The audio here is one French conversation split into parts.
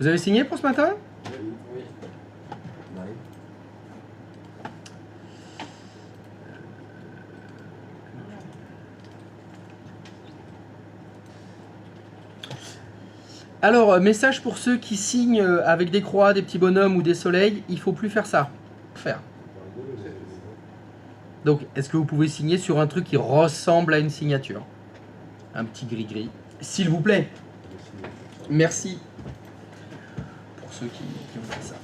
Vous avez signé pour ce matin? Oui. Alors, message pour ceux qui signent avec des croix, des petits bonhommes ou des soleils, il faut plus faire ça. Donc, est-ce que vous pouvez signer sur un truc qui ressemble à une signature? Un petit gris-gris. S'il vous plaît. Merci. Pour ceux qui ont fait ça.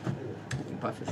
Qui n'ont pas fait ça.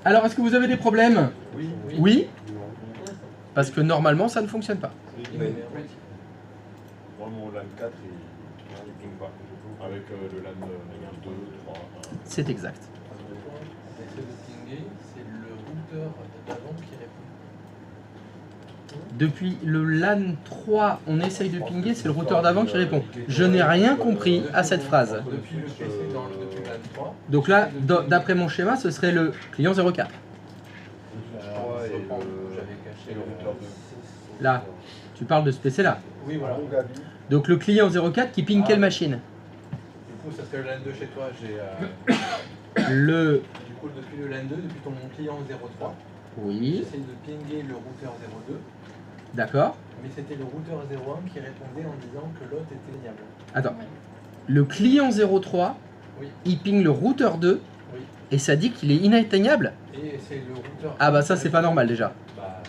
Alors, est-ce que vous avez des problèmes? Oui. Oui. Parce que normalement, ça ne fonctionne pas. Moi, mon LAN 4, il ping pas. Avec le LAN 2, 3. C'est exact. L'effet de pinguer, c'est le routeur d'avant qui répond. Depuis le LAN 3, on essaye de pinguer, c'est le routeur d'avant qui répond. Je n'ai rien compris à cette phrase. Depuis le PC depuis LAN 3. Donc là, d'après mon schéma, ce serait le client 04. J'avais caché le routeur 2. Là, tu parles de ce PC-là. Oui, voilà. Donc le client 04 qui ping quelle machine? Du coup, ça serait le LAN 2 chez toi. J'ai. Le... Du coup, depuis le LAN 2, depuis ton client 03, Oui, j'essaye de pinguer le routeur 02, d'accord. mais c'était le routeur 01 qui répondait en disant que l'autre était niable. Attends. Le client 03, Oui. il ping le routeur 2 Oui. et ça dit qu'il est inatteignable. Et c'est le routeur. Ah bah ça, c'est pas normal déjà. Bah,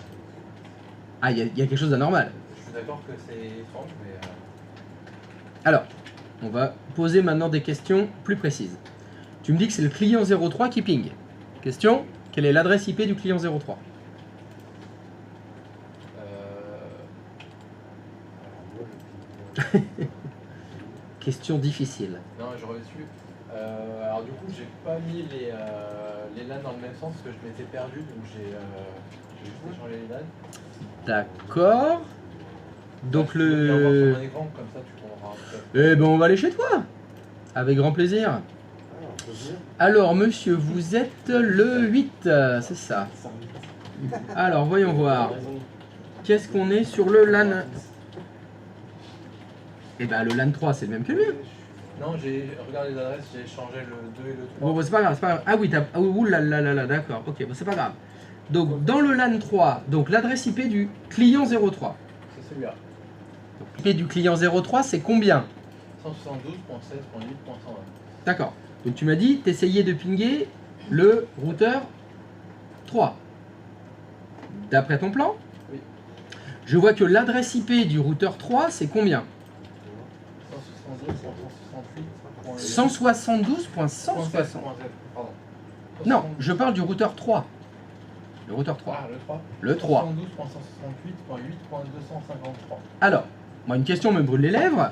Ah, il y a quelque chose d'anormal. je suis d'accord que c'est étrange, mais. Alors, on va poser maintenant des questions plus précises. Tu me dis que c'est le client 03 qui ping. Question, quelle est l'adresse IP du client 03? Question difficile. Non, j'aurais su. Alors du coup, j'ai pas mis les LAN dans le même sens parce que je m'étais perdu, donc j'ai juste échangé les LAN. D'accord. Donc Je peux te voir sur le... mon écran, comme ça tu comprendras. Eh ben on va aller chez toi. Avec grand plaisir. Alors monsieur, vous êtes le 8, c'est ça. Alors voyons voir. Qu'est-ce qu'on est sur le LAN? Eh ben le LAN 3 c'est le même que lui. Non, j'ai regardé les adresses, j'ai changé le 2 et le 3. Bon bah, c'est pas grave, c'est pas grave. Ah oui, ah, ouh là là là là, d'accord, ok, bah, c'est pas grave. Donc dans le LAN 3, donc l'adresse IP du client 03. C'est celui-là. L'IP du client 03 c'est combien? 172.16.8.120. D'accord. Donc tu m'as dit, t'essayais de pinguer le routeur 3. D'après ton plan? Oui. Je vois que l'adresse IP du routeur 3 c'est combien? 172.160. Pardon. Non, je parle du routeur 3. Le routeur 3. Ah, le 3. Le 3. 172.168.8.253. Alors, moi une question me brûle les lèvres.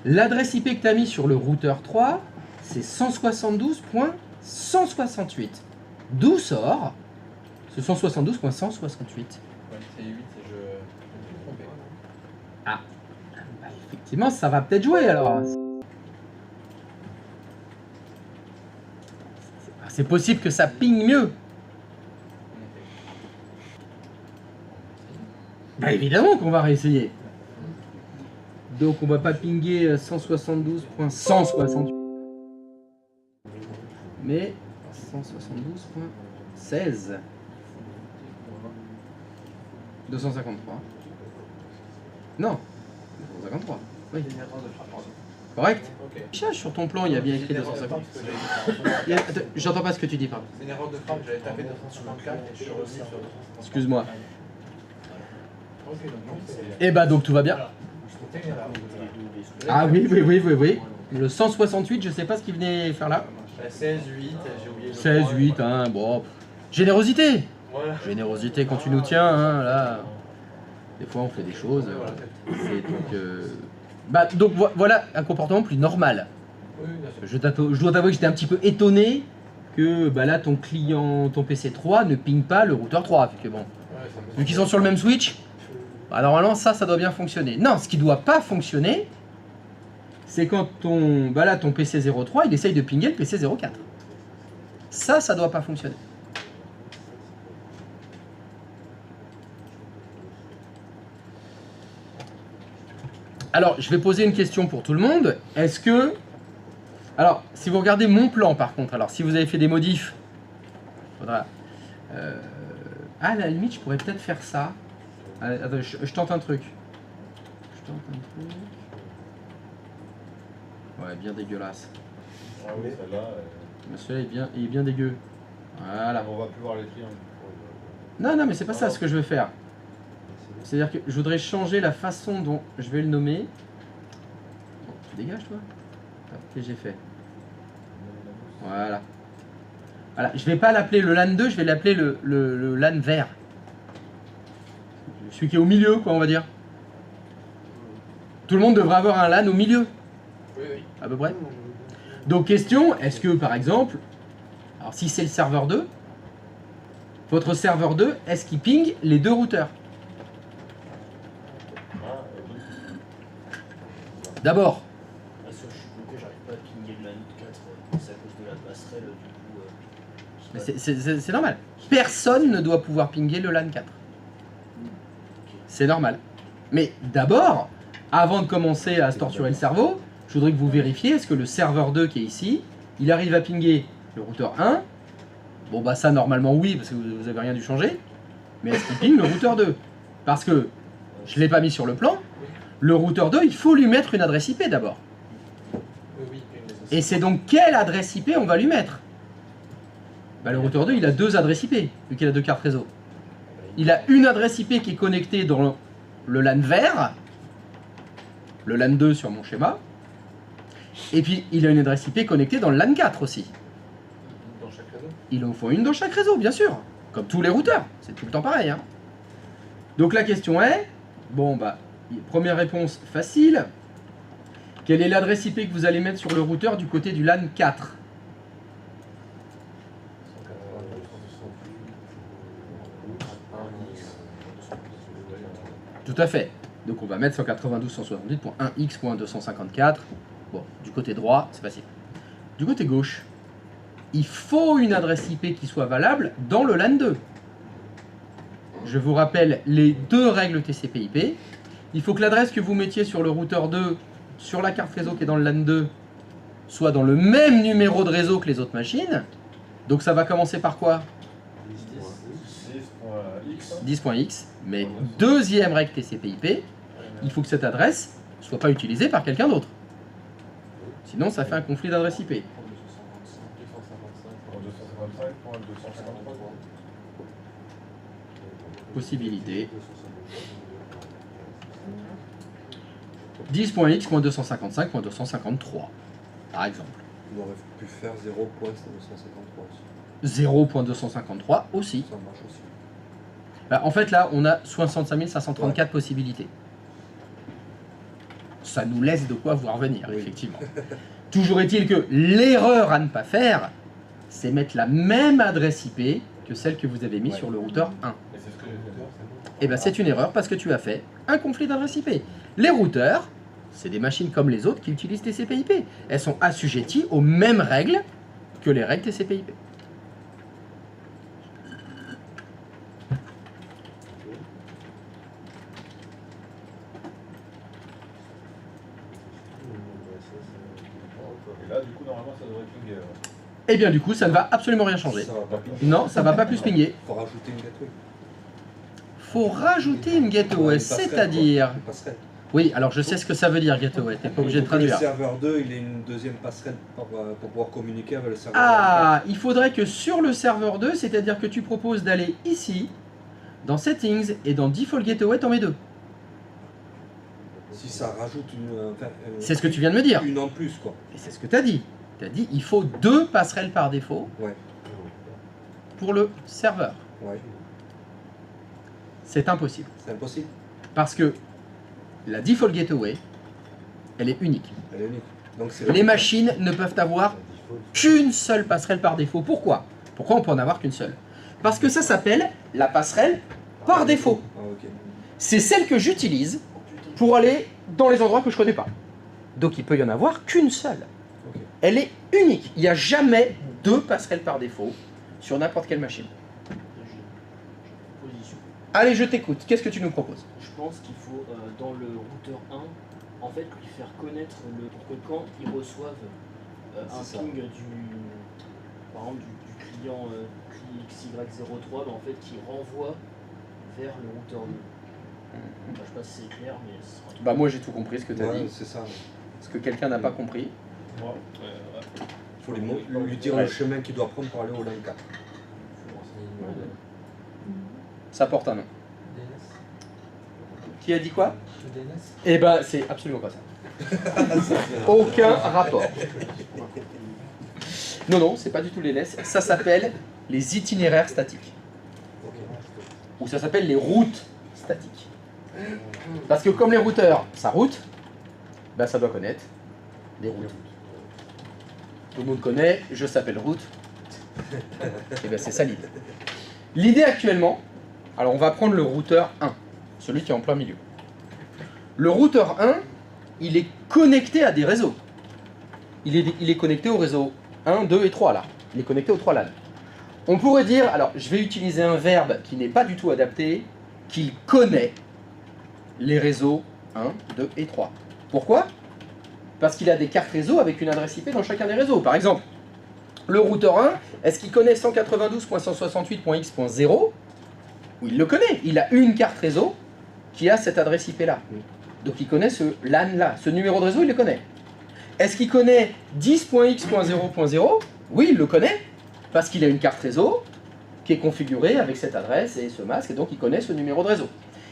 L'adresse IP que tu as mis sur le routeur 3, c'est 172.168. D'où sort ce 172.168? Ouais, c'est 8, je me suis trompé. Ah, bah, effectivement, ça va peut-être jouer alors. C'est possible que ça ping mieux. Bah évidemment qu'on va réessayer. Donc on va pas pinguer 172.168. Mais 172.16. 253. Non, 253. Oui. Correct. Ok. Cherche sur ton plan, il y a bien écrit 250. J'entends pas ce que tu dis, pardon. C'est une erreur de frappe, j'avais tapé 254 et je suis revenu sur 250. Excuse-moi. Ok, donc c'est. Et bah donc tout va bien. C'était une erreur. Ah oui, oui, oui, oui, oui. Le 168, je sais pas ce qu'il venait faire là. 16, 8, j'ai oublié le 16, point, 8, voilà. hein, bon. Générosité. Voilà. Générosité quand tu nous tiens, hein, là. Des fois, on fait des choses. Voilà. Donc voilà un comportement plus normal. Oui, bien sûr. Je dois t'avouer que j'étais un petit peu étonné que bah là, ton client, ton PC 3 ne ping pas le routeur 3. Vu que bon, Ouais, ça me vu qu'ils sont sur le même switch, bah, normalement, ça doit bien fonctionner. Non, ce qui doit pas fonctionner, c'est quand ton PC 03, il essaye de pinguer le PC 04. Ça doit pas fonctionner. Alors, je vais poser une question pour tout le monde. Est-ce que... Alors, si vous regardez mon plan, par contre, alors si vous avez fait des modifs, faudra... à la limite, je pourrais peut-être faire ça. Attends, je tente un truc. Ouais, bien dégueulasse. Ah oui, celle-là. Mais celui-là, il est bien dégueu. Voilà. On va plus voir les triangles. Non, mais c'est pas ça ce que je veux faire. C'est-à-dire que je voudrais changer la façon dont je vais le nommer. Bon, tu dégages, toi. Qu'est-ce que j'ai fait? Voilà. Voilà, je vais pas l'appeler le LAN 2, je vais l'appeler le LAN vert. Celui qui est au milieu, quoi, on va dire. Tout le monde devrait avoir un LAN au milieu, Oui, oui. à peu près. Donc, question, est-ce que, par exemple, alors si c'est le serveur 2, votre serveur 2, est-ce qu'il ping les deux routeurs? D'abord, Ah, ça, je suis bloqué, j'arrive pas à pinguer le LAN 4, c'est à cause de la passerelle, du coup. mais c'est normal. Personne ne doit pouvoir pinguer le LAN 4. C'est normal. Mais d'abord, avant de commencer à se torturer le cerveau, je voudrais que vous vérifiez est-ce que le serveur 2 qui est ici, il arrive à pinguer le routeur 1. Bon bah ça normalement oui, parce que vous avez rien dû changer. Mais est-ce qu'il ping le routeur 2? Parce que je ne l'ai pas mis sur le plan. Le routeur 2, il faut lui mettre une adresse IP d'abord. Oui, oui, une des Et c'est donc quelle adresse IP on va lui mettre? Bah, le routeur 2, il a deux adresses IP, vu qu'il a deux cartes réseau. Il a une adresse IP qui est connectée dans le LAN vert, le LAN 2 sur mon schéma, et puis il a une adresse IP connectée dans le LAN 4 aussi. dans chaque réseau. Il en faut une dans chaque réseau, bien sûr, comme tous les routeurs, c'est tout le temps pareil. Hein. Donc la question est, bon bah, première réponse facile, quelle est l'adresse IP que vous allez mettre sur le routeur du côté du LAN 4? Tout à fait. Donc on va mettre 192.168.1x.254. Bon, du côté droit, c'est facile. Du côté gauche, il faut une adresse IP qui soit valable dans le LAN 2. Je vous rappelle les deux règles TCP/IP. Il faut que l'adresse que vous mettiez sur le routeur 2, sur la carte réseau qui est dans le LAN 2, soit dans le même numéro de réseau que les autres machines. Donc ça va commencer par quoi? 10.x. Mais deuxième règle TCP/IP, il faut que cette adresse ne soit pas utilisée par quelqu'un d'autre. Sinon, ça fait un conflit d'adresse IP. 255.253. Possibilité. 10.x.255.253, par exemple. On aurait pu faire 0.253 aussi. 0.253 aussi. Ça marche aussi. Bah, en fait, là, on a 65 534 possibilités. Ça nous laisse de quoi voir venir, Oui. effectivement. Toujours est-il que l'erreur à ne pas faire, c'est mettre la même adresse IP que celle que vous avez mise sur le routeur 1. Et c'est ce que j'ai fait. Et bien, c'est une erreur parce que tu as fait un conflit d'adresse IP. Les routeurs, c'est des machines comme les autres qui utilisent TCP/IP. Elles sont assujetties aux mêmes règles que les règles TCP/IP. Et là, du coup, normalement, ça devrait pinguer. Et bien, du coup, ça ne va absolument rien changer. Ça va pas pinguer. Non, ça va pas plus pinguer. Faut rajouter une gateway. Faut rajouter une gateway, Une passerelle, c'est-à-dire... quoi. Une passerelle. Oui, alors je sais ce que ça veut dire gateway, t'es pas obligé de Il faut que le traduire. serveur 2, il ait une deuxième passerelle pour pouvoir communiquer avec le serveur 1. Ah, il faudrait que sur le serveur 2, c'est-à-dire que tu proposes d'aller ici, dans Settings et dans Default Gateway, t'en mets deux. Si ça rajoute une... C'est ce que tu viens de me dire. Une en plus, quoi. Et c'est ce que t'as dit. tu as dit, il faut 2 passerelles par défaut Ouais. pour le serveur. Ouais. C'est impossible. C'est impossible. Parce que la default gateway, elle est unique. Elle est unique. Donc c'est Les machines ne peuvent avoir qu'une seule passerelle par défaut. Pourquoi? Pourquoi on peut en avoir qu'une seule? Parce que ça s'appelle la passerelle par défaut. Ah, ok. C'est celle que j'utilise pour aller dans les endroits que je connais pas. Donc il peut y en avoir qu'une seule. Ok. Elle est unique. Il n'y a jamais 2 passerelles par défaut sur n'importe quelle machine. J'ai une proposition. Allez, je t'écoute. Qu'est-ce que tu nous proposes? Je pense qu'il faut, dans le routeur 1, en fait, lui faire connaître pour que quand ils reçoivent un C'est ça. ping par exemple, du client XY03, bah, en fait, qui renvoie vers le routeur 2. Enfin, je sais pas si c'est clair, mais ce sera tout. Bah moi j'ai tout compris ce que tu as Ouais, dit. c'est ça. Ce que quelqu'un n'a pas compris. Moi, Il faut lui dire Ouais. le chemin qu'il doit prendre pour aller au LAN 4. Faut renseigner le numéro Ça porte un nom. de DNS. Qui a dit quoi? Le DNS. Eh ben c'est absolument pas ça. Aucun rapport. Non, non, c'est pas du tout les LS. Ça s'appelle les itinéraires statiques. Ok. Ou ça s'appelle les routes statiques. Parce que comme les routeurs, ça route, ben ça doit connaître des routes. Tout le monde connaît, je s'appelle route. Et ben c'est ça l'idée. L'idée actuellement, alors on va prendre le routeur 1, celui qui est en plein milieu. Le routeur 1, il est connecté à des réseaux. Il est connecté au réseau 1, 2 et 3 là. Il est connecté aux 3 LAN. On pourrait dire, alors je vais utiliser un verbe qui n'est pas du tout adapté, qu'il connaît les réseaux 1, 2 et 3. Pourquoi? Parce qu'il a des cartes réseau avec une adresse IP dans chacun des réseaux. Par exemple, le routeur 1, est-ce qu'il connaît 192.168.x.0? Oui, il le connaît. Il a une carte réseau qui a cette adresse IP là. Donc il connaît ce LAN là. Ce numéro de réseau, il le connaît. Est-ce qu'il connaît 10.x.0.0? Oui, il le connaît. Parce qu'il a une carte réseau qui est configurée avec cette adresse et ce masque, et donc il connaît ce numéro de réseau.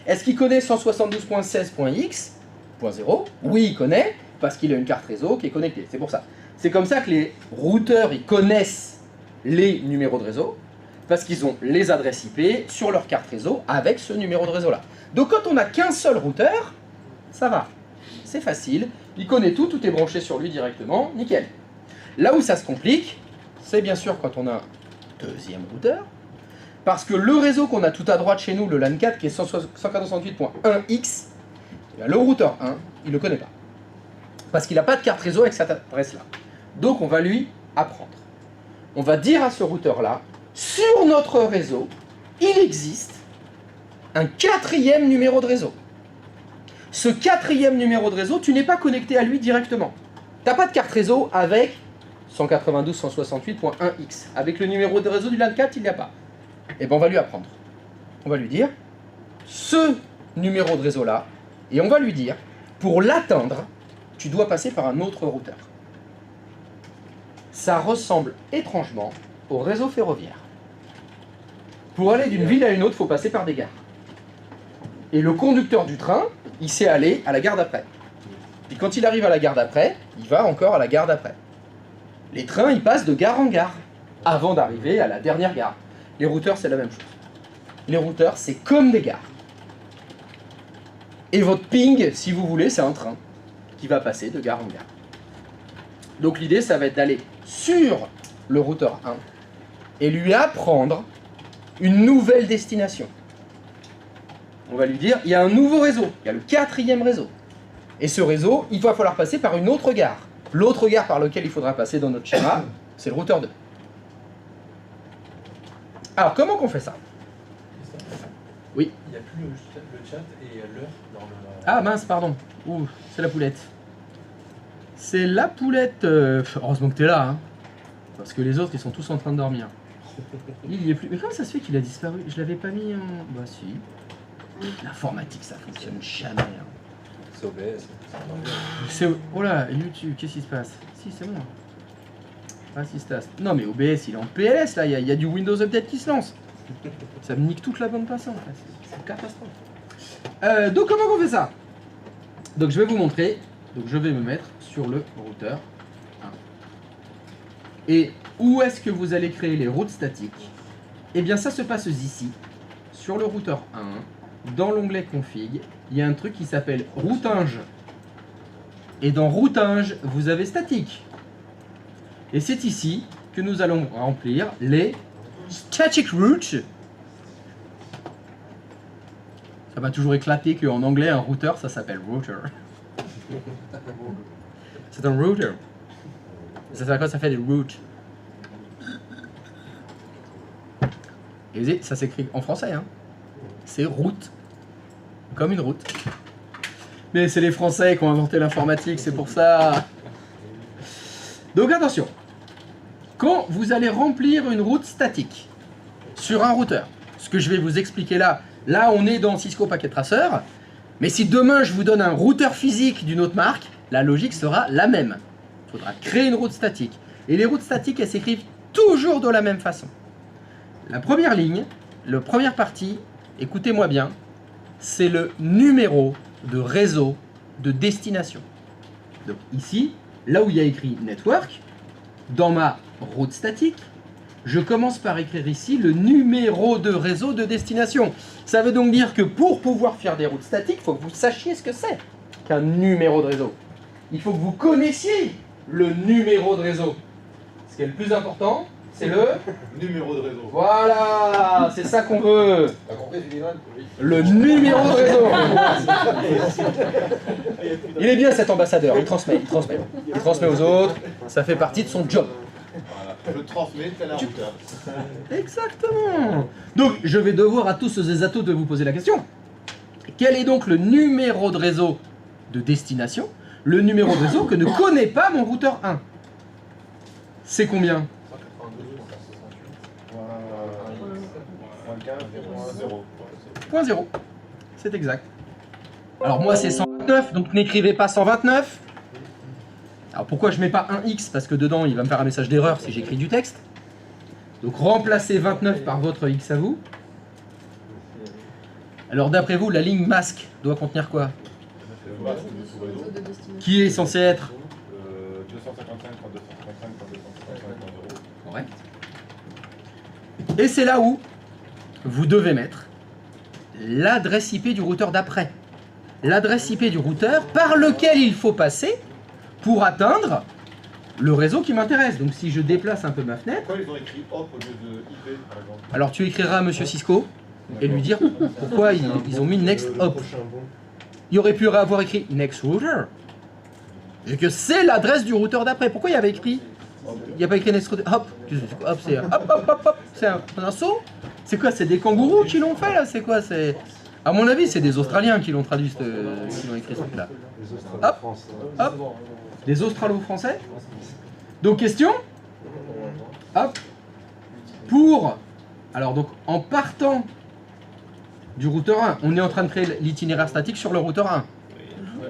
Est-ce qu'il connaît 172.16.x.0? Oui, il connaît, parce qu'il a une carte réseau qui est connectée. C'est pour ça. C'est comme ça que les routeurs, ils connaissent les numéros de réseau, parce qu'ils ont les adresses IP sur leur carte réseau avec ce numéro de réseau-là. Donc quand on n'a qu'un seul routeur, ça va. C'est facile, il connaît tout, tout est branché sur lui directement, nickel. Là où ça se complique, c'est bien sûr quand on a un deuxième routeur, parce que le réseau qu'on a tout à droite chez nous, le LAN 4 qui est 168.1x, le routeur 1, il ne le connaît pas. Parce qu'il n'a pas de carte réseau avec cette adresse-là. Donc on va lui apprendre. On va dire à ce routeur-là, sur notre réseau, il existe un 4e numéro de réseau. Ce 4e numéro de réseau, tu n'es pas connecté à lui directement. Tu n'as pas de carte réseau avec 192.168.1x. Avec le numéro de réseau du LAN 4, il n'y a pas. Et bien on va lui apprendre. On va lui dire ce numéro de réseau là, et on va lui dire pour l'atteindre, tu dois passer par un autre routeur. Ça ressemble étrangement au réseau ferroviaire. Pour aller d'une ville à une autre, il faut passer par des gares. Et le conducteur du train, il sait aller à la gare d'après. Puis quand il arrive à la gare d'après, il va encore à la gare d'après. Les trains, ils passent de gare en gare avant d'arriver à la dernière gare. Les routeurs, c'est la même chose. Les routeurs, c'est comme des gares. Et votre ping, si vous voulez, c'est un train qui va passer de gare en gare. Donc l'idée, ça va être d'aller sur le routeur 1 et lui apprendre une nouvelle destination. On va lui dire, il y a un nouveau réseau, il y a le 4e réseau. Et ce réseau, il va falloir passer par une autre gare. L'autre gare par laquelle il faudra passer dans notre schéma, c'est le routeur 2. Alors, comment qu'on fait ça? Oui. Il n'y a plus le chat et l'heure dans le. Ah mince, pardon. Ouh, c'est la poulette. C'est la poulette. Heureusement que t'es là, hein. Parce que les autres, ils sont tous en train de dormir. Il y est plus. Mais comment ça se fait qu'il a disparu? Je l'avais pas mis en. Bah si. L'informatique, ça fonctionne jamais. Hein. C'est OBS. C'est. Oh là, YouTube, qu'est-ce qui se passe? Si, c'est bon. Assistas. Non mais OBS, il est en PLS là, il y a du Windows Update qui se lance. Ça me nique toute la bande passante. C'est une catastrophe. Donc comment on fait ça? Donc je vais vous montrer. Donc je vais me mettre sur le routeur 1. Et où est-ce que vous allez créer les routes statiques? Eh bien ça se passe ici, sur le routeur 1, dans l'onglet config, il y a un truc qui s'appelle routage. Et dans routage, vous avez statique. Et c'est ici que nous allons remplir les static routes. Ça m'a toujours éclaté qu'en anglais, un routeur, ça s'appelle router. C'est un router. Ça fait quoi? Ça fait des routes. Et vous voyez, ça s'écrit en français, hein. C'est route. Comme une route. Mais c'est les Français qui ont inventé l'informatique, c'est pour ça. Donc attention. Quand vous allez remplir une route statique sur un routeur, ce que je vais vous expliquer là, on est dans Cisco Packet Tracer, mais si demain je vous donne un routeur physique d'une autre marque, la logique sera la même. Il faudra créer une route statique. Et les routes statiques, elles s'écrivent toujours de la même façon. La première ligne, la première partie, écoutez-moi bien, c'est le numéro de réseau de destination. Donc ici, là où il y a écrit network, dans ma route statique, je commence par écrire ici le numéro de réseau de destination. Ça veut donc dire que pour pouvoir faire des routes statiques, il faut que vous sachiez ce que c'est qu'un numéro de réseau. Il faut que vous connaissiez le numéro de réseau. Ce qui est le plus important, c'est le Numéro de réseau. Voilà, c'est ça qu'on veut. T'as compris, Filigrane? Le numéro de réseau. Il est bien cet ambassadeur, il transmet aux autres, ça fait partie de son job. Voilà, je transmets tel un routeur. Exactement. Donc je vais devoir à tous et à toutes de vous poser la question. Quel est donc le numéro de réseau de destination? Le numéro de réseau que ne connaît pas mon routeur 1. C'est combien? 0. C'est exact. Alors moi c'est 129, donc n'écrivez pas 129. Alors pourquoi je mets pas 1x? Parce que dedans il va me faire un message d'erreur si j'écris du texte. Donc remplacez 29 par votre x à vous. Alors d'après vous, la ligne masque doit contenir quoi? Qui est censé être 255.255.255.0. correct. Et c'est là où vous devez mettre l'adresse IP du routeur d'après. L'adresse IP du routeur par lequel il faut passer pour atteindre le réseau qui m'intéresse. Donc si je déplace un peu ma fenêtre... Pourquoi ils ont écrit hop au lieu de IP par exemple? Alors tu écriras à Monsieur Cisco et lui dire pourquoi ils ont mis next hop. Il aurait pu avoir écrit next router. Et que c'est l'adresse du routeur d'après. Pourquoi il y avait écrit... Il n'y a pas écrit next router. Hop, hop, c'est hop. C'est un saut. C'est quoi? C'est des kangourous qui l'ont fait là? C'est quoi? C'est... À mon avis, c'est des Australiens qui l'ont traduit, qui l'ont écrit ce truc-là. Hop, hop. Des Australo-Français. Donc question. Hop. Pour... Alors donc, en partant du routeur 1, on est en train de créer l'itinéraire statique sur le routeur 1.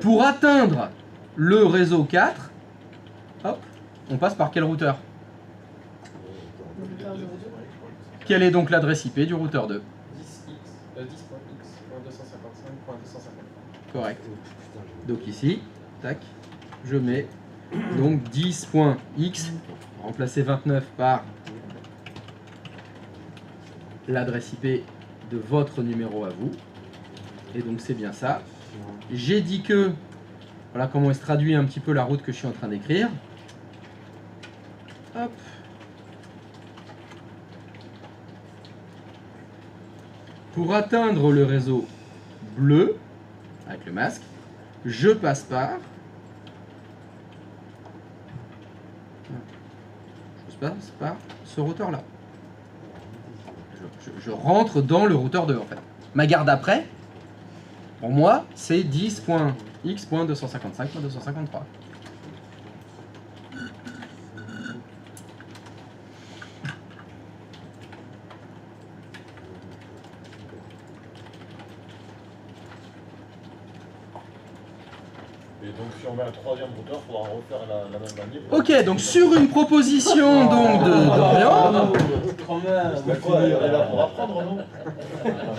Pour atteindre le réseau 4, hop, on passe par quel routeur? Quelle est donc l'adresse IP du routeur 2? 10.x.255.255. Correct. Donc ici, tac, je mets donc 10.x, remplacer 29 par l'adresse IP de votre numéro à vous. Et donc c'est bien ça. J'ai dit que, voilà comment se traduit un petit peu la route que je suis en train d'écrire. Hop. Pour atteindre le réseau bleu, avec le masque, je passe par... ce routeur-là. Je rentre dans le routeur 2 en fait. Ma garde après, pour moi, c'est 10.x.255.253. Et donc si on met un troisième routeur, il faudra refaire la même manip. Ok, donc sur une proposition donc d'Orient. Elle est là pour apprendre, non?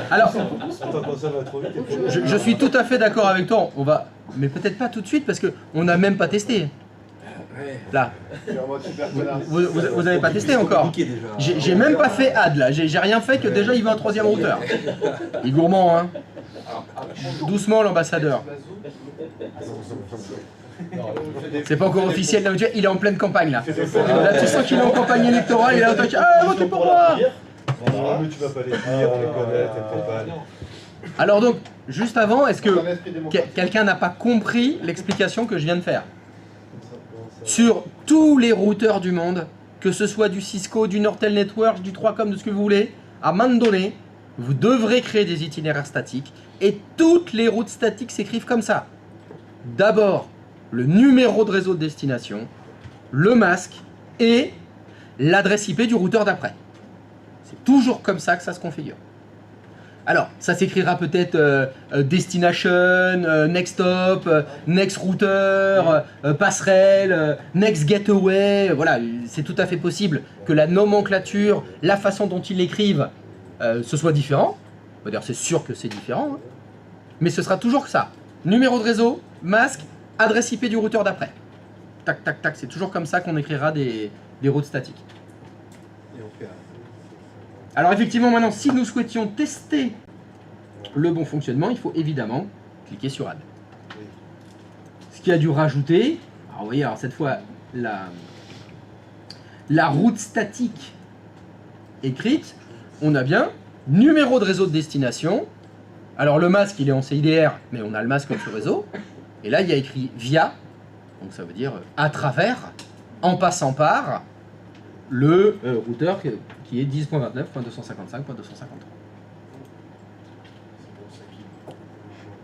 Alors, Attends, ça va trop vite. je suis tout à fait d'accord avec toi. On va, mais peut-être pas tout de suite parce que on n'a même pas testé. Là. Je suis en mode super connard. Vous avez pas testé encore? Compliqué, déjà. J'ai même pas fait add là, j'ai rien fait que déjà il veut un troisième routeur. Il est gourmand hein. Doucement l'ambassadeur. C'est pas encore officiel là, il est en pleine campagne là. Là tu sens qu'il est en campagne électorale, il est là, ah votez pour moi. Non, mais tu vas pas les dire, on les connaît, t'inquiète pas. Alors donc, juste avant, est-ce que quelqu'un n'a pas compris l'explication que je viens de faire? Sur tous les routeurs du monde, que ce soit du Cisco, du Nortel Network, du 3Com, de ce que vous voulez, à un moment donné, vous devrez créer des itinéraires statiques et toutes les routes statiques s'écrivent comme ça. D'abord, le numéro de réseau de destination, le masque et l'adresse IP du routeur d'après. C'est toujours comme ça que ça se configure. Alors, ça s'écrira peut-être Destination, Next Stop, Next Router, Passerelle, Next Gateway. Voilà, c'est tout à fait possible que la nomenclature, la façon dont ils l'écrivent, ce soit différent. D'ailleurs, c'est sûr que c'est différent. Hein. Mais ce sera toujours que ça. Numéro de réseau, masque, adresse IP du routeur d'après. Tac, tac, tac. C'est toujours comme ça qu'on écrira des routes statiques. Et on fait Alors effectivement, maintenant, si nous souhaitions tester le bon fonctionnement, il faut évidemment cliquer sur Add. Ce qui a dû rajouter, alors vous voyez, alors cette fois, la route statique écrite, on a bien numéro de réseau de destination. Alors le masque, il est en CIDR, mais on a le masque sur réseau. Et là, il y a écrit via, donc ça veut dire à travers, en passant par, le routeur qui est 10.29.255.253.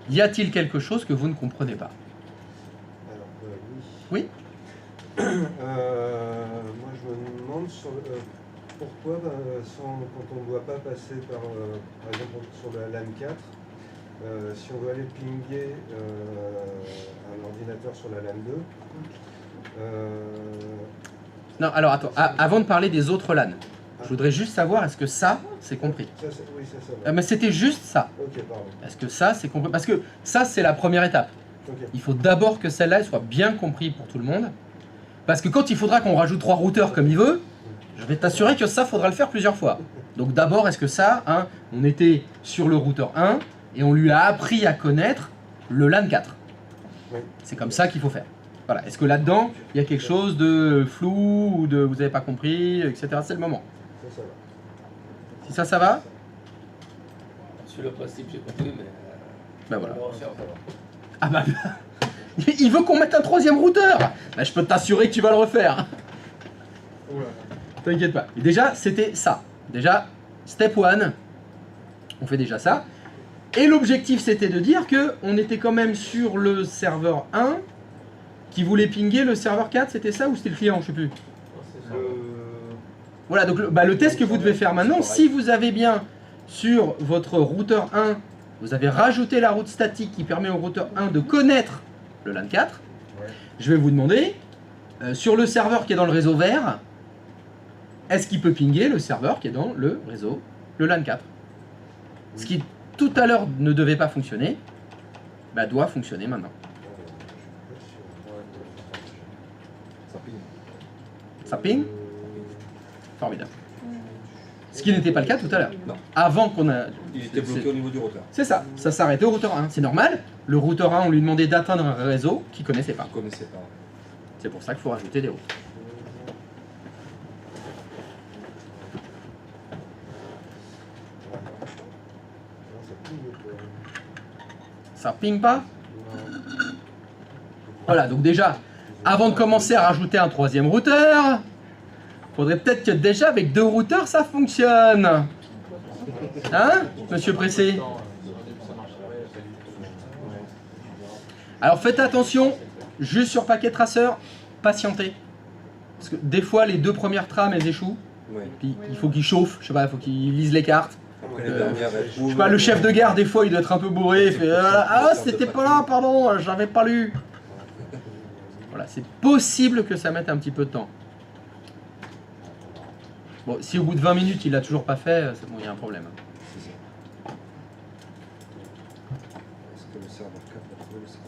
Y a-t-il quelque chose que vous ne comprenez pas? Alors, Oui. moi, je me demande pourquoi, quand on ne doit pas passer par exemple, sur la LAN 4, si on veut aller pinguer un ordinateur sur la LAN 2, Non, alors attends, avant de parler des autres LAN, je voudrais juste savoir, est-ce que ça, c'est compris? oui, c'est ça. Mais c'était juste ça. Ok, pardon. Est-ce que ça, c'est compris? Parce que ça, c'est la première étape. Ok. Il faut d'abord que celle-là soit bien comprise pour tout le monde. Parce que quand il faudra qu'on rajoute 3 routeurs comme il veut, je vais t'assurer que ça, faudra le faire plusieurs fois. Donc d'abord, est-ce que ça, hein, on était sur le routeur 1 et on lui a appris à connaître le LAN 4. Oui. C'est comme ça qu'il faut faire. Voilà. Est-ce que là-dedans, il y a quelque chose de flou ou de vous n'avez pas compris, etc. C'est le moment. Ça va. Si ça va? Sur le principe, j'ai compris, mais. Ben voilà. on va refaire, ça va. Ah bah, il veut qu'on mette un troisième routeur. Bah, je peux t'assurer que tu vas le refaire. T'inquiète pas. Et déjà, c'était ça. Déjà, step 1, on fait déjà ça. Et l'objectif, c'était de dire que on était quand même sur le serveur 1 qui voulait pinguer le serveur 4. C'était ça ou c'était le client? Je sais plus. Voilà, donc le test que vous devez faire maintenant, si vous avez bien sur votre routeur 1, vous avez rajouté la route statique qui permet au routeur 1 de connaître le LAN 4, je vais vous demander, sur le serveur qui est dans le réseau vert, est-ce qu'il peut pinguer le serveur qui est dans le réseau, le LAN 4? Ce qui tout à l'heure ne devait pas fonctionner, bah, doit fonctionner maintenant. Ça ping. Ça ping? Formidable. Ce qui n'était pas le cas tout à l'heure. Non. Avant qu'on a... Il était bloqué au niveau du routeur. C'est ça, ça s'arrêtait au routeur 1. C'est normal. Le routeur 1, on lui demandait d'atteindre un réseau qu'il ne connaissait pas. Je ne connaissais pas. C'est pour ça qu'il faut rajouter des routes. Ça ping pas? Voilà, donc déjà, avant de commencer à rajouter un troisième routeur, faudrait peut-être que déjà avec 2 routeurs ça fonctionne. Hein, monsieur Pressé? Alors faites attention, juste sur paquet traceur, patientez. Parce que des fois les 2 premières trames elles échouent. Oui. Puis il faut qu'ils chauffent, je sais pas, il faut qu'ils lisent les cartes. Après les dernières, Je sais pas, le chef de gare des fois il doit être un peu bourré, il fait ah c'était pas là, pardon, j'avais pas lu. Voilà, c'est possible que ça mette un petit peu de temps. Bon, si au bout de 20 minutes il l'a toujours pas fait, c'est bon, il y a un problème. C'est ça. Est-ce que le serveur 4 va trouver le serveur?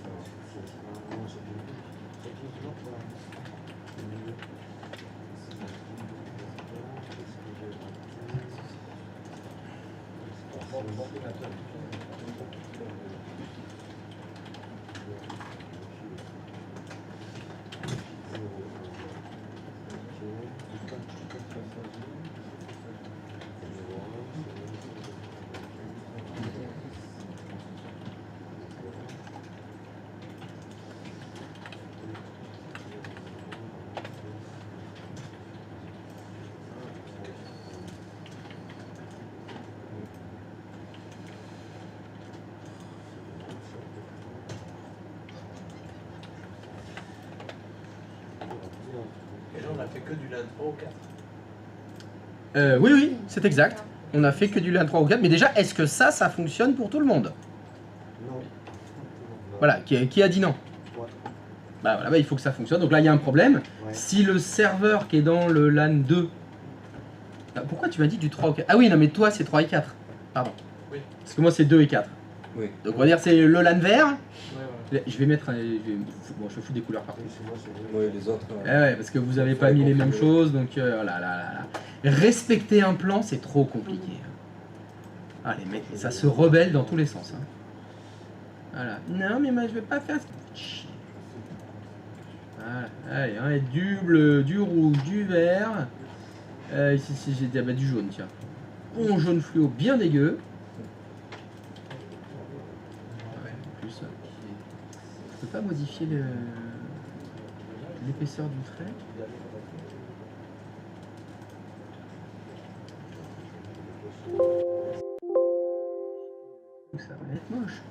Et là, on a fait que du LAN 3 ou 4. Oui, oui, c'est exact. On a fait que du LAN 3 ou 4, mais déjà, est-ce que ça fonctionne pour tout le monde? Non. Voilà, qui a dit non? Ouais. Bah voilà, bah, il faut que ça fonctionne. Donc là, il y a un problème. Ouais. Si le serveur qui est dans le LAN 2... Ah, pourquoi tu m'as dit du 3 ou 4? Ah oui, non, mais toi, c'est 3 et 4. Pardon. Oui. Parce que moi, c'est 2 et 4. Oui. Donc on va dire c'est le LAN vert. Ouais. Je vais mettre... Bon, je fous des couleurs partout. Oui, c'est moi, c'est Oui, les autres. Ouais, parce que vous avez pas mis les mêmes choses, donc là. Respecter un plan, c'est trop compliqué. Ah les mecs, ça se rebelle dans tous les sens. Hein. Voilà. Non mais moi je vais pas faire ça. Voilà. Allez, hein, du bleu, du rouge, du vert. Ici j'ai du jaune, tiens. Un jaune fluo bien dégueu. Ouais, en plus, je peux pas modifier l'épaisseur du trait. Ça va être moche.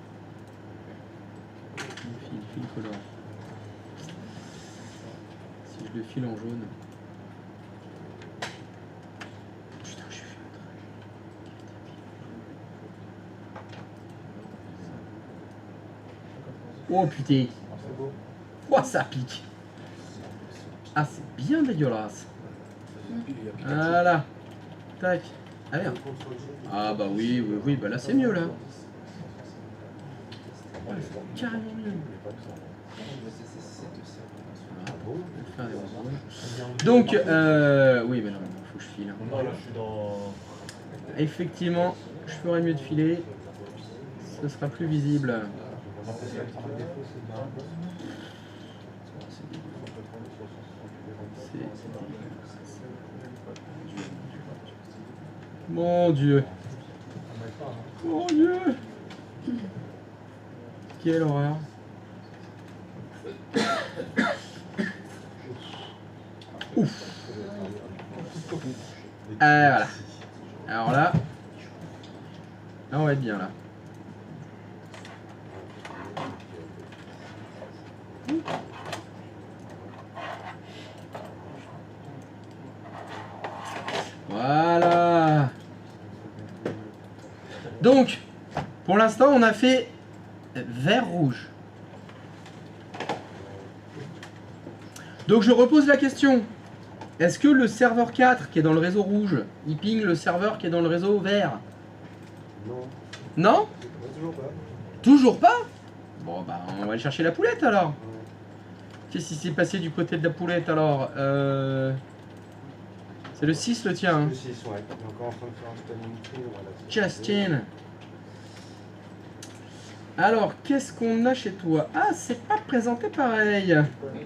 Fil color. Si je le file en jaune. Putain, je suis fait un trait. Oh putain. Oh ça pique. Ah c'est bien dégueulasse. Voilà. Tac. Ah merde. Ah bah oui, bah là c'est mieux là. Ouais, c'est carrément mieux. Voilà. Donc, oui, mais non, faut que je file. Non, là, je suis dans. Effectivement, je ferais mieux de filer. Ce sera plus visible. Mon Dieu. Mon Dieu. Quelle horreur. Ouf. Voilà. Alors là on va être bien là. Voilà. Donc, pour l'instant, on a fait vert-rouge. Donc, je repose la question. Est-ce que le serveur 4 qui est dans le réseau rouge, il ping le serveur qui est dans le réseau vert? Non. Non? Toujours pas. Toujours pas? Bon, bah, on va aller chercher la poulette alors. Ouais. Qu'est-ce qui s'est passé du côté de la poulette alors? C'est le 6 le tien. Hein. Le 6, ouais. On est encore en train de faire un spanning tree. Voilà. Justin. Alors, qu'est-ce qu'on a chez toi? Ah, c'est pas présenté pareil.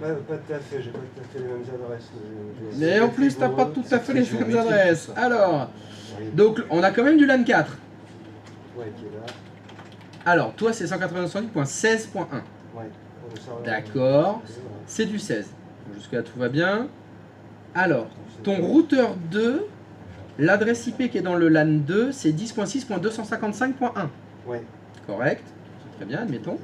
Pas tout à fait, j'ai pas tout à fait les mêmes adresses. Mais en plus, t'as pas tout à fait les mêmes adresses. Alors, Oui. donc, on a quand même du LAN 4. Ouais, qui est là. Alors, toi, c'est 192.16.1. Ouais. Le serveur. D'accord. C'est du 16. Jusque-là, tout va bien. Alors, ton routeur 2, l'adresse IP qui est dans le LAN 2, c'est 10.6.255.1. Ouais. Correct. Très bien, admettons.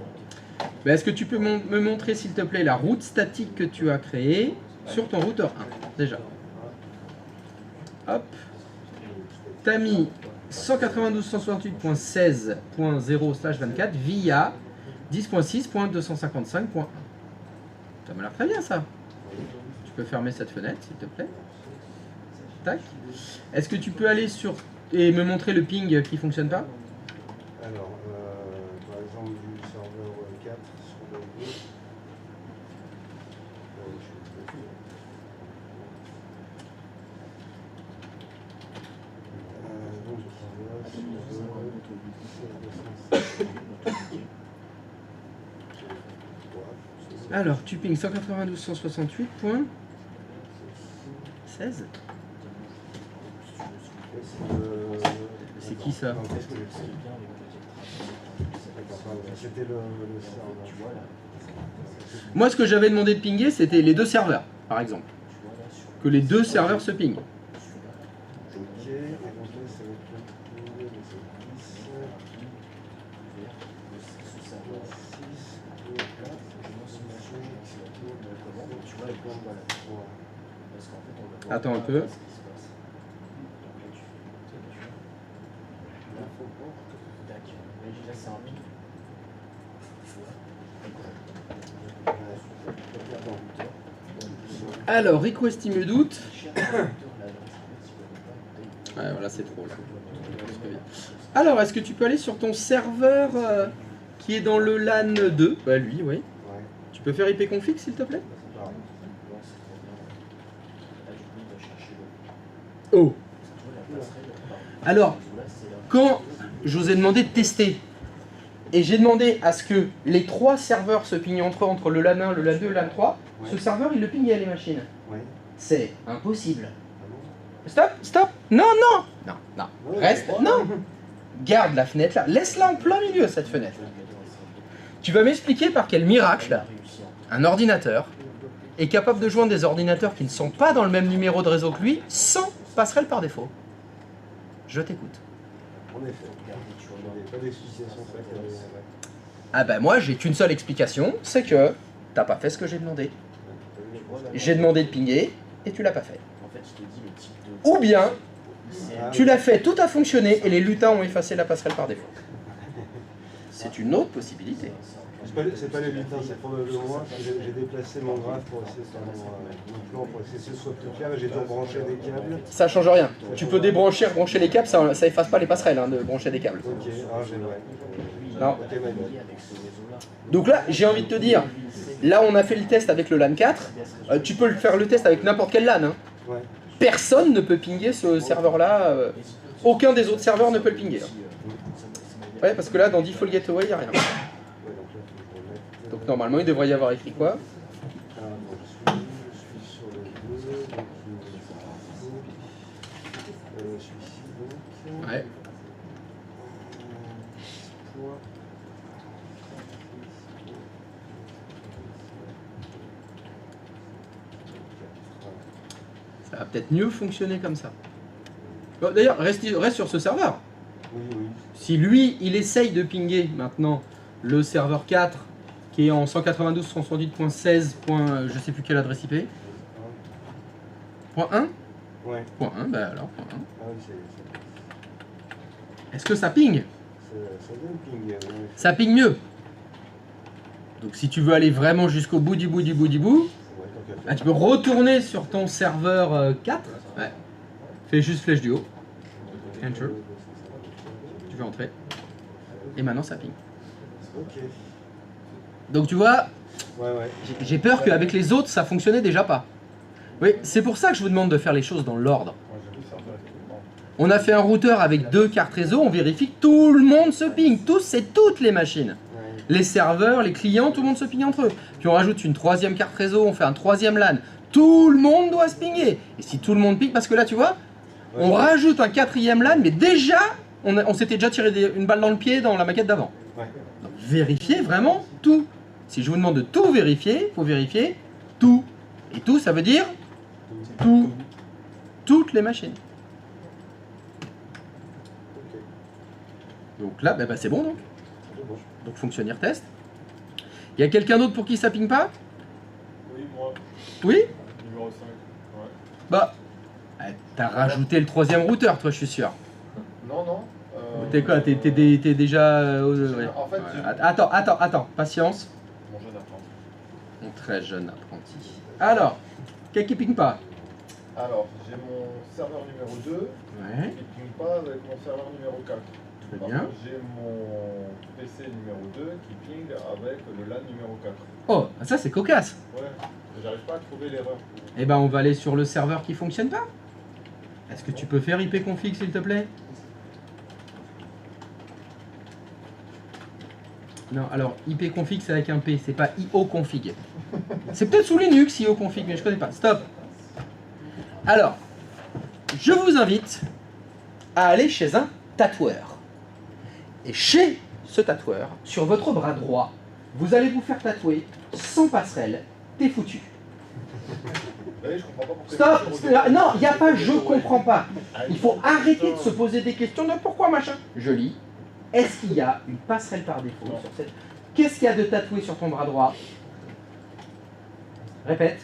Mais est-ce que tu peux me montrer, s'il te plaît, la route statique que tu as créée sur ton routeur 1, déjà. Hop. Tu as mis 192.168.16.0/24 via 10.6.255.1. Ça m'a l'air très bien, ça. Tu peux fermer cette fenêtre, s'il te plaît. Tac. Est-ce que tu peux aller sur... et me montrer le ping qui fonctionne pas? Alors, par exemple, du serveur 4 sur le 2. Alors, tu ping 192.168.16. C'est qui ça? Non, qu'est-ce que c'était le serveur. Moi, ce que j'avais demandé de pinguer, c'était les deux serveurs, par exemple. Que les deux serveurs se pingent. Ok, et donc là, ça va être le ping, mais c'est 10. Attends un peu. Alors, request il me doute. Ouais, voilà, c'est trop là. Alors, est-ce que tu peux aller sur ton serveur qui est dans le LAN 2? Bah, lui, oui. Ouais. Tu peux faire IP config, s'il te plaît? Pareil. Oh. Alors, quand je vous ai demandé de tester, et j'ai demandé à ce que les trois serveurs se pingent entre le LAN 1, le LAN 2 et le LAN 3, Ouais. ce serveur, il le pingue à les machines. Ouais. C'est impossible. Ah bon? Stop, stop. Non, non. Non, non. Ouais, Reste. ouais. Non. Garde la fenêtre là. Laisse-la en plein milieu, cette fenêtre. Tu vas m'expliquer par quel miracle un ordinateur est capable de joindre des ordinateurs qui ne sont pas dans le même numéro de réseau que lui sans passerelle par défaut. Je t'écoute. En effet. Il n'y avait pas d'explication. C'est vrai qu'il y avait- Ah ben moi, j'ai qu'une seule explication, c'est que t'as pas fait ce que j'ai demandé. J'ai demandé de pinguer et tu l'as pas fait. En fait, je te dis le type de. Ou bien, Ah, tu l'as fait, tout a fonctionné et les lutins ont effacé la passerelle par défaut. C'est une autre possibilité. C'est pas les lutins, c'est probablement moi. J'ai déplacé mon graphe pour essayer de faire mon plan pour essayer que ce soit plus clair. J'ai dû rebrancher des câbles. Ça change rien. Tu peux débrancher, rebrancher les câbles, ça efface pas les passerelles hein, de brancher des câbles. Ok, ah j'ai ouais. Non. Ok, ma gueule. Donc là, j'ai envie de te dire, là on a fait le test avec le LAN 4, tu peux faire le test avec n'importe quel LAN. Hein. Ouais. Personne ne peut pinguer ce serveur-là, aucun des autres serveurs ne peut le pinguer. Hein. Ouais, parce que là, dans Default Gateway, il n'y a rien. Ouais, donc là, faut que je remette. Donc normalement, il devrait y avoir écrit quoi? Ah, bon, je suis sur le 2, donc celui-ci donc. Ouais. Point. Ça va peut-être mieux fonctionner comme ça. Bon, d'ailleurs, reste sur ce serveur. Oui, oui. Si lui, il essaye de pinguer maintenant le serveur 4 qui est en 192.168.16. Je sais plus quelle adresse IP. Point 1 Ouais. Point 1, bah alors, point 1. Ah oui, Est-ce que ça ping? ça donne ping. Ouais. Ça ping mieux. Donc si tu veux aller vraiment jusqu'au bout du bout du bout du bout, Ouais, tant qu'à bah, faire. tu peux retourner sur ton serveur 4. Ouais. Fais juste flèche du haut. Enter. Tu veux entrer. Et maintenant ça ping. Ok. Donc tu vois, Ouais, ouais. j'ai peur qu'avec les autres ça fonctionnait déjà pas. Oui, c'est pour ça que je vous demande de faire les choses dans l'ordre. Moi, j'ai vu ça, effectivement. On a fait un routeur avec 2 cartes réseau, on vérifie que tout le monde se ping, tous et toutes les machines. Ouais. Les serveurs, les clients, tout le monde se ping entre eux. Puis on rajoute une 3e carte réseau, on fait un 3e LAN. Tout le monde doit se pinguer. Et si tout le monde ping, parce que là tu vois, on rajoute un 4e LAN, mais déjà, on s'était déjà tiré une balle dans le pied dans la maquette d'avant. Ouais. Donc vérifiez vraiment tout. Si je vous demande de tout vérifier, il faut vérifier tout. Et tout, ça veut dire tout. Toutes les machines. Ok. Donc là, bah, c'est bon donc. C'est bon. Donc fonctionnaire test. Il y a quelqu'un d'autre pour qui ça ping pas? Oui, moi, Oui? numéro 5. Ouais. Bah, t'as rajouté le 3e routeur, toi, je suis sûr. Non, non. T'es quoi? T'es déjà... ouais. En fait, Ouais. j'ai- Attends, patience. Mon jeune apprenti. Mon très jeune apprenti. Alors, quel qui ping pas? Alors, j'ai mon serveur numéro 2 Ouais, qui ping pas avec mon serveur numéro 4. très Par bien. contre, j'ai mon PC numéro 2 qui ping avec le LAN numéro 4. Oh, ça c'est cocasse. Ouais, mais j'arrive pas à trouver l'erreur. Eh ben, on va aller sur le serveur qui fonctionne pas. Est-ce que tu peux faire IP config, s'il te plaît? Non, alors ipconfig c'est avec un P, c'est pas ioconfig. C'est peut-être sous Linux ioconfig, mais je connais pas. Stop. Alors, je vous invite à aller chez un tatoueur. Et chez ce tatoueur, sur votre bras droit, vous allez vous faire tatouer sans passerelle, t'es foutu. Vous voyez, je comprends pas pourquoi. Stop. Non, il n'y a pas je comprends pas. Il faut arrêter de se poser des questions de pourquoi machin. Je lis. Est-ce qu'il y a une passerelle par défaut sur cette... Qu'est-ce qu'il y a de tatoué sur ton bras droit? Répète.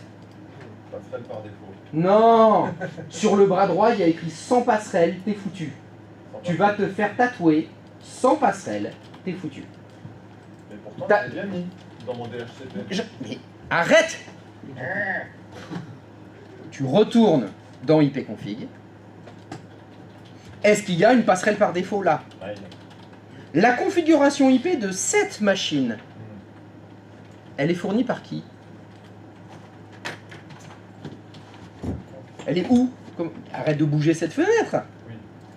Passerelle par défaut. Non. Sur le bras droit, il y a écrit sans passerelle, t'es foutu. Tu vas te faire tatouer sans passerelle, t'es foutu. Mais pourtant, T'as- c'est bien mis dans mon DHCP. Mais arrête. Tu retournes dans ipconfig. Est-ce qu'il y a une passerelle par défaut là? Ouais, La configuration IP de cette machine, elle est fournie par qui? Elle est où? Arrête de bouger cette fenêtre. Oui.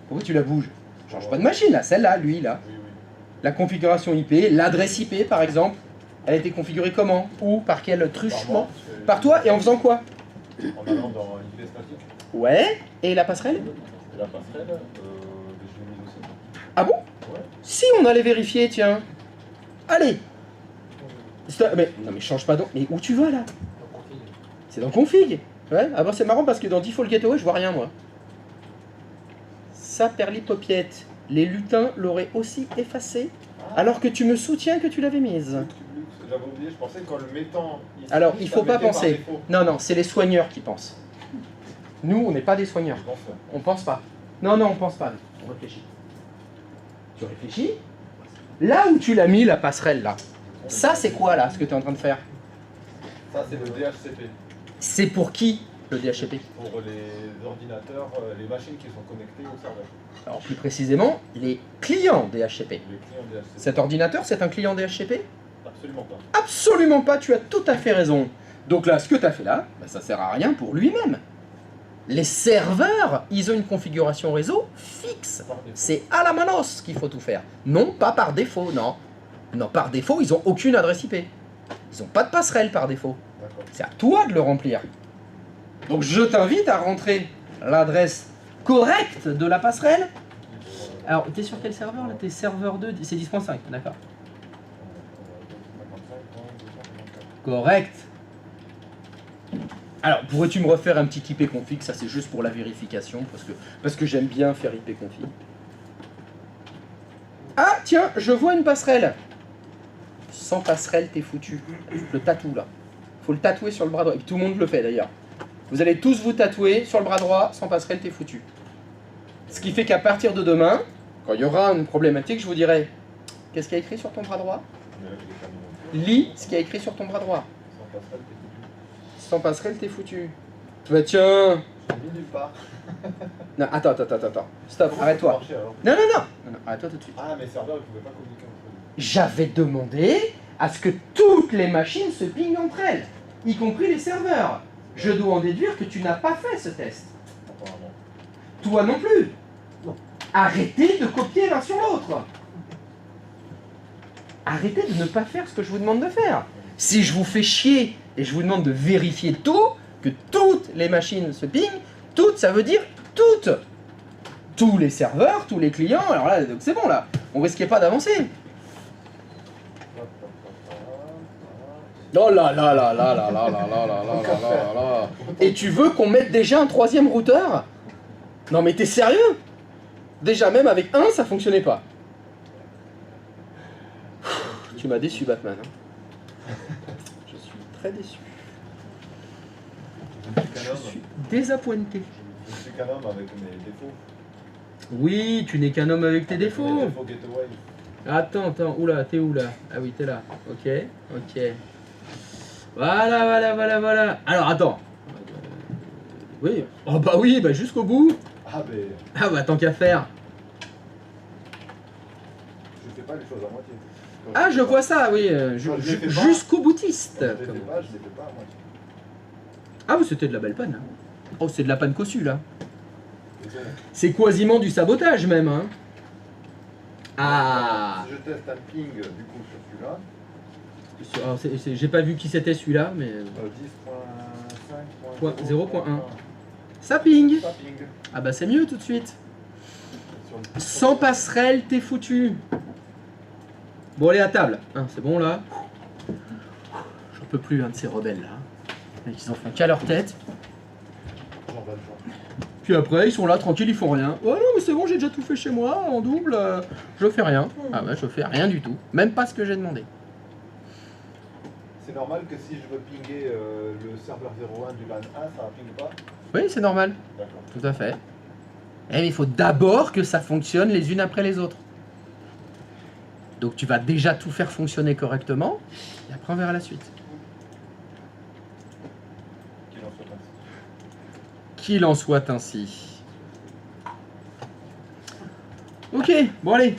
Pourquoi tu la bouges? Change pas de machine là, celle-là, lui là. Oui, oui. La configuration IP, l'adresse IP par exemple, elle a été configurée comment? Où? Par quel truchement? Par toi et en faisant quoi? En allant dans IP statique. Ouais, et la passerelle? Et la passerelle, je l'ai mise aussi. Ah bon? Ouais. Si on allait vérifier, tiens. Allez. Mais, non mais change pas donc. Mais où tu vas là? C'est dans config. Ouais. Ah bon c'est marrant parce que dans Default Gateway je vois rien moi. Ça perli popiette. Les lutins l'auraient aussi effacé alors que tu me soutiens que tu l'avais mise. J'avais oublié, je pensais qu'en le mettant ici, Alors il ça faut pas mettait par penser. défaut. Non non, c'est les soigneurs qui pensent. Nous on n'est pas des soigneurs. Je pense, On pense pas. Non non on pense pas. On réfléchit. Tu réfléchis? Là où tu l'as mis la passerelle là. Ça c'est quoi là ce que tu es en train de faire? Ça, c'est le DHCP. C'est pour qui le DHCP? Pour les ordinateurs, les machines qui sont connectées au serveur. Alors plus précisément, les clients DHCP. Les clients DHCP. Cet ordinateur, c'est un client DHCP? Absolument pas. Absolument pas, tu as tout à fait raison. Donc là, ce que tu as fait là, bah, ça sert à rien pour lui-même. Les serveurs, ils ont une configuration réseau fixe. Par défaut. C'est à la manos qu'il faut tout faire. Non, pas par défaut, non. Non, par défaut, ils n'ont aucune adresse IP. Ils n'ont pas de passerelle par défaut. D'accord. C'est à toi de le remplir. Donc je t'invite à rentrer l'adresse correcte de la passerelle. Alors, t'es sur quel serveur là? T'es serveur 2, c'est 10.5, d'accord. Correct. Alors, pourrais-tu me refaire un petit ipconfig? Ça, c'est juste pour la vérification, parce que j'aime bien faire ipconfig. Ah, tiens, je vois une passerelle. Sans passerelle, t'es foutu. Le tatou, là. Faut le tatouer sur le bras droit. Et puis, tout le monde le fait, d'ailleurs. Vous allez tous vous tatouer sur le bras droit, sans passerelle, t'es foutu. Ce qui fait qu'à partir de demain, quand il y aura une problématique, je vous dirai, qu'est-ce qu'il y a écrit sur ton bras droit? Lis ce qu'il y a écrit sur ton bras droit. Sans passerelle, t'es foutu. Bah tiens. J'ai mis nulle part. Non, attends. Stop, arrête-toi. Non, arrête-toi tout de suite. Ah, mes serveurs, ils pouvaient pas communiquer entre eux. J'avais demandé à ce que toutes les machines se pingent entre elles, y compris les serveurs. Je dois en déduire que tu n'as pas fait ce test. Apparemment. Toi non plus. Arrêtez de copier l'un sur l'autre. Arrêtez de ne pas faire ce que je vous demande de faire. Si je vous fais chier et je vous demande de vérifier tout, que toutes les machines se pingent, toutes, ça veut dire toutes. Tous les serveurs, tous les clients, alors là, donc c'est bon là, on risquait pas d'avancer. Oh là là là là là là là là là là là là là. Et tu veux qu'on mette déjà un troisième routeur? Non mais t'es sérieux? Déjà même avec un, ça fonctionnait pas. Tu m'as déçu, Batman. Hein. Je suis très déçu. Je suis désappointé. Je suis qu'un homme avec mes défauts. Oui, tu n'es qu'un homme avec tes défauts. Mes défauts gateway. Attends, oula, t'es où là? Ah oui, t'es là. Ok. Voilà. Alors, attends. Oui. Oh bah oui, bah jusqu'au bout. Ah, mais Ah bah tant qu'à faire. je fais pas les choses à moitié. Quand Ah, je fais vois ça, oui. je les fais pas. Jusqu'au boutiste. pas, je les fais pas, je les fais pas à moitié. Ah, mais c'était de la belle panne. Hein. Oh, c'est de la panne cossue là. Désolé. C'est quasiment du sabotage même. Hein. Ah Si je teste un ping du coup sur celui-là, Alors, j'ai pas vu qui c'était celui-là, mais 10.5.0.1. ça ping. Ça ping. Ah bah c'est mieux tout de suite. Sur le- Sans passerelle, t'es foutu. Bon, allez à table. Hein, c'est bon là. J'en peux plus de ces rebelles là. Les mecs, ils en font qu'à leur tête. Jean Valjean. Puis après, ils sont là tranquilles, ils font rien. Ouais, non, mais c'est bon, j'ai déjà tout fait chez moi en double. Je fais rien. Ah ouais, je fais rien du tout. Même pas ce que j'ai demandé. C'est normal que si je veux pinguer le serveur 01 du LAN 1, ça ping pas? Oui, c'est normal. D'accord. Tout à fait. Eh, mais il faut d'abord que ça fonctionne les unes après les autres. Donc tu vas déjà tout faire fonctionner correctement, et après on verra la suite. Qu'il en soit ainsi. Qu'il en soit ainsi. Ok, bon allez,